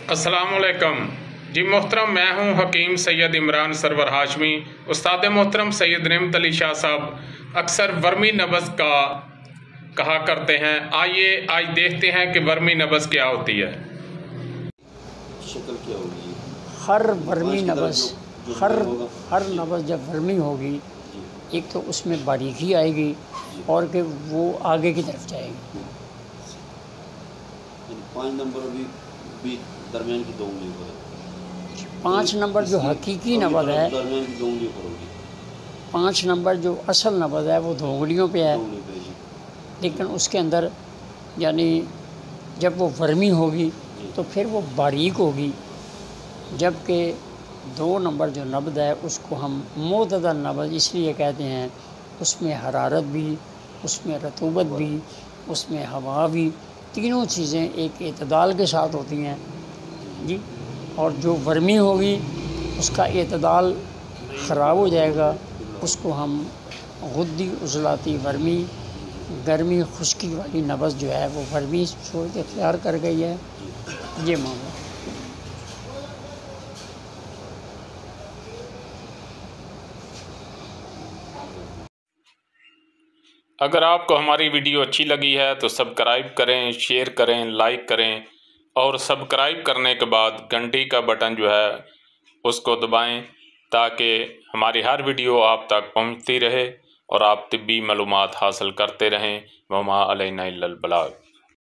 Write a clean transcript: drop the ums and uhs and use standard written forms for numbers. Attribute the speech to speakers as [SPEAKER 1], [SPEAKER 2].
[SPEAKER 1] अस्सलाम वालेकुम जी मोहतरम, मैं हूं हकीम सैयद इमरान सरवर हाशमी। उस्ताद मोहतरम सैयद नेमत अली शाह साहब अक्सर वर्मी नब्ज़ का कहा करते हैं। आइए आज देखते हैं कि वर्मी नब्ज़ क्या होती है।
[SPEAKER 2] शक्ल क्या होगी?
[SPEAKER 3] हर वर्मी नब्ज़ हर नब्ज़ जब वर्मी होगी, एक तो उसमें बारीकी आएगी और कि वो आगे की तरफ जाएगी।
[SPEAKER 2] 5 नंबर भी दरमियान की 2 उंगली पर है।
[SPEAKER 3] 5 नंबर जो हकीकी नब्ज़ है,
[SPEAKER 2] दरमियान की 2 उंगली पर होगी।
[SPEAKER 3] 5 नंबर जो असल नब्ज़ है वो 2 उंगलियों पे है, लेकिन उसके अंदर यानी जब वो वर्मी होगी तो फिर वो बारीक होगी, जबकि 2 नंबर जो नब्ज़ है उसको हम मोतदल नब्ज़ इसलिए कहते हैं। उसमें हरारत भी, उसमें रतूबत भी, उसमें हवा भी, तीनों चीज़ें एक एतदाल के साथ होती हैं जी। और जो वर्मी होगी उसका एतदाल ख़राब हो जाएगा, उसको हम गुद्दी उज़लाती वर्मी, गर्मी खुश्की वाली नब्ज़ जो है वो वर्मी सूरत इख्तियार कर गई है। ये मामला।
[SPEAKER 1] अगर आपको हमारी वीडियो अच्छी लगी है तो सब्सक्राइब करें, शेयर करें, लाइक करें और सब्सक्राइब करने के बाद घंटी का बटन जो है उसको दबाएं ताकि हमारी हर वीडियो आप तक पहुंचती रहे और आप तिब्बी मालूमात हासिल करते रहें। वमा अलैना इल्लल बलाग।